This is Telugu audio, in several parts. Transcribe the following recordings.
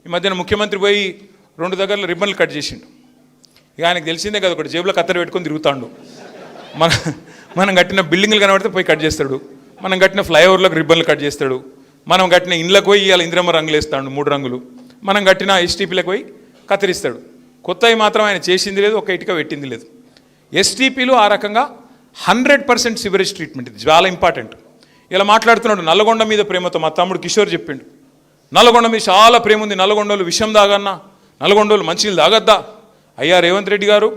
ఈ మధ్యన ముఖ్యమంత్రి పోయి 2 దగ్గరలో రిబ్బన్లు కట్ చేసిండు. ఇక ఆయనకు తెలిసిందే కదా, ఒకటి జేబులో కత్తెర పెట్టుకొని తిరుగుతాడు. మనం కట్టిన బిల్డింగ్లు కనబడితే పోయి కట్ చేస్తాడు, మనం కట్టిన ఫ్లైఓవర్లకు రిబ్బన్లు కట్ చేస్తాడు, మనం కట్టిన ఇండ్లకు పోయి ఇవాళ ఇంద్రమ్మ రంగులు వేస్తాడు 3 రంగులు, మనం కట్టిన ఎస్టీపీలకు పోయి కత్తిరిస్తాడు. కొత్తవి మాత్రం ఆయన చేసింది లేదు, ఒక ఇటుక పెట్టింది లేదు. ఎస్టీపీలు ఆ రకంగా 100% సివరేజ్ ట్రీట్మెంట్, ఇది చాలా ఇంపార్టెంట్. ఇలా మాట్లాడుతున్నాడు నల్లగొండ మీద ప్రేమతో. మా తమ్ముడు కిషోర్ చెప్పిండు, నల్లగొండ మీద చాలా ప్రేమ ఉంది, నల్లగొండలు విషం తాగన్నా, నల్లగొండలు మంచినీళ్ళు తాగద్దా. అయ్యా రేవంత్ రెడ్డి గారు,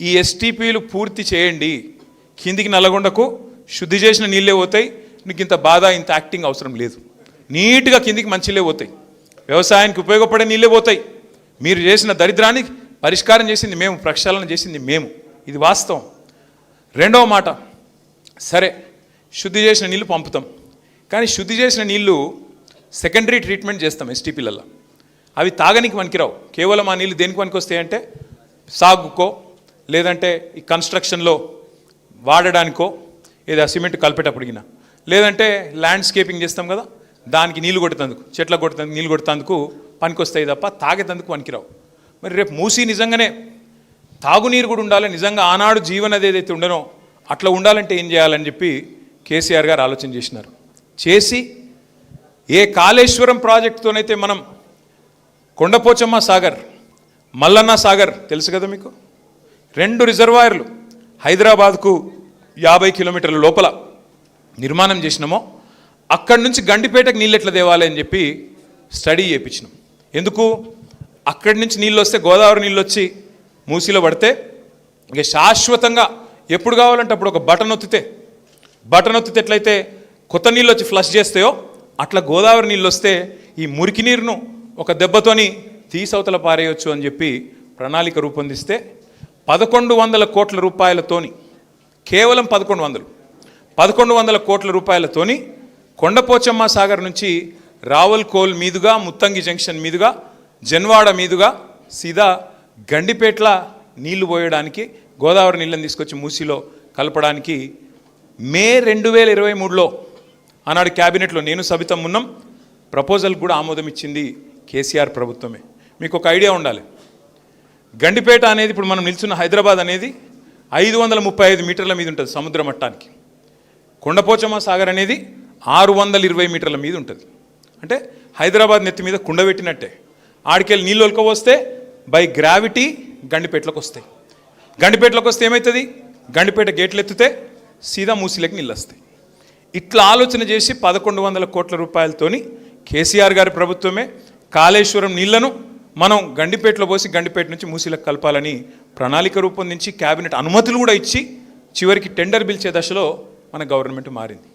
ఈ ఎస్టీపీలు పూర్తి చేయండి, కిందికి నల్లగొండకు శుద్ధి చేసిన నీళ్ళే పోతాయి, నీకు ఇంత బాధ ఇంత యాక్టింగ్ అవసరం లేదు. నీట్గా కిందికి మంచిలే పోతాయి, వ్యవసాయానికి ఉపయోగపడే నీళ్ళే పోతాయి. మీరు చేసిన దరిద్రానికి పరిష్కారం చేసింది మేము, ప్రక్షాళన చేసింది మేము, ఇది వాస్తవం. రెండవ మాట, సరే శుద్ధి చేసిన నీళ్ళు పంపుతాం, కానీ శుద్ధి చేసిన నీళ్ళు సెకండరీ ట్రీట్మెంట్ చేస్తాం ఎస్టీపీలలో. అవి తాగనికి పనికిరావు. కేవలం ఆ నీళ్ళు దేనికి పనికి వస్తాయంటే సాగుకో, లేదంటే ఈ కన్స్ట్రక్షన్లో వాడడానికో, ఏదో సిమెంట్ కలిపేటప్పుడిగిన, లేదంటే ల్యాండ్స్కేపింగ్ చేస్తాం కదా, దానికి నీళ్ళు కొట్టేందుకు, చెట్లకు కొట్టేందుకు, నీళ్ళు కొట్టేందుకు పనికొస్తాయి తప్ప తాగేందుకు పనికిరావు. మరి రేపు మూసి నిజంగానే తాగునీరు కూడా ఉండాలి, నిజంగా ఆనాడు జీవనది ఏదైతే ఉండనో అట్లా ఉండాలంటే ఏం చేయాలని చెప్పి కేసీఆర్ గారు ఆలోచన చేసినారు. చేసి ఏ కాళేశ్వరం ప్రాజెక్టుతోనైతే మనం కొండపోచమ్మ సాగర్, మల్లన్న సాగర్ తెలుసు కదా మీకు, 2 రిజర్వాయర్లు హైదరాబాద్కు 50 కిలోమీటర్ల లోపల నిర్మాణం చేసినామో, అక్కడి నుంచి గండిపేటకు నీళ్ళు ఎట్లా తేవాలి అని చెప్పి స్టడీ చేయించినాం. ఎందుకు, అక్కడి నుంచి నీళ్ళు వస్తే, గోదావరి నీళ్ళు వచ్చి మూసిలో పడితే ఇక శాశ్వతంగా ఎప్పుడు కావాలంటే అప్పుడు ఒక బటన్ ఒత్తితే ఎట్లయితే కొత్త నీళ్ళు వచ్చి ఫ్లష్ చేస్తాయో, అట్లా గోదావరి నీళ్ళు వస్తే ఈ మురికి నీరును ఒక దెబ్బతోని తీసవతల పారేయొచ్చు అని చెప్పి ప్రణాళిక రూపొందిస్తే 1100 కోట్ల రూపాయలతోని, కేవలం 1100 కోట్ల రూపాయలతోని కొండపోచమ్మ సాగర్ నుంచి రావల్కోల్ మీదుగా, ముత్తంగి జంక్షన్ మీదుగా, జన్వాడ మీదుగా సీదా గండిపేట్ల నీళ్లు పోయడానికి, గోదావరి నీళ్ళని తీసుకొచ్చి మూసిలో కలపడానికి మే 2023లో ఆనాడు క్యాబినెట్లో నేను సబితం ఉన్నాం, ప్రపోజల్ కూడా ఆమోదం ఇచ్చింది కేసీఆర్ ప్రభుత్వమే. మీకు ఒక ఐడియా ఉండాలి, గండిపేట అనేది ఇప్పుడు మనం నిల్చున్న హైదరాబాద్ అనేది 535 మీటర్ల మీద ఉంటుంది సముద్ర మట్టానికి. కొండపోచమ్మ సాగర్ అనేది 620 మీటర్ల మీద ఉంటుంది. అంటే హైదరాబాద్ నెత్తి మీద కుండబెట్టినట్టే. ఆడికెళ్ళి నీళ్ళు ఒలకపోస్తే బై గ్రావిటీ గండిపేటలోకి వస్తాయి. గండిపేటలోకి వస్తే ఏమవుతుంది, గండిపేట గేట్లు ఎత్తితే సీదా మూసిలోకి నీళ్ళు వస్తాయి. ఇట్లా ఆలోచన చేసి 1100 కోట్ల రూపాయలతోని కేసీఆర్ గారి ప్రభుత్వమే కాళేశ్వరం నీళ్లను మనం గండిపేటలో పోసి గండిపేట నుంచి మూసిలకు కలపాలని ప్రణాళిక రూపొందించి క్యాబినెట్ అనుమతులు కూడా ఇచ్చి చివరికి టెండర్ పిలిచే దశలో మన గవర్నమెంట్ మారింది.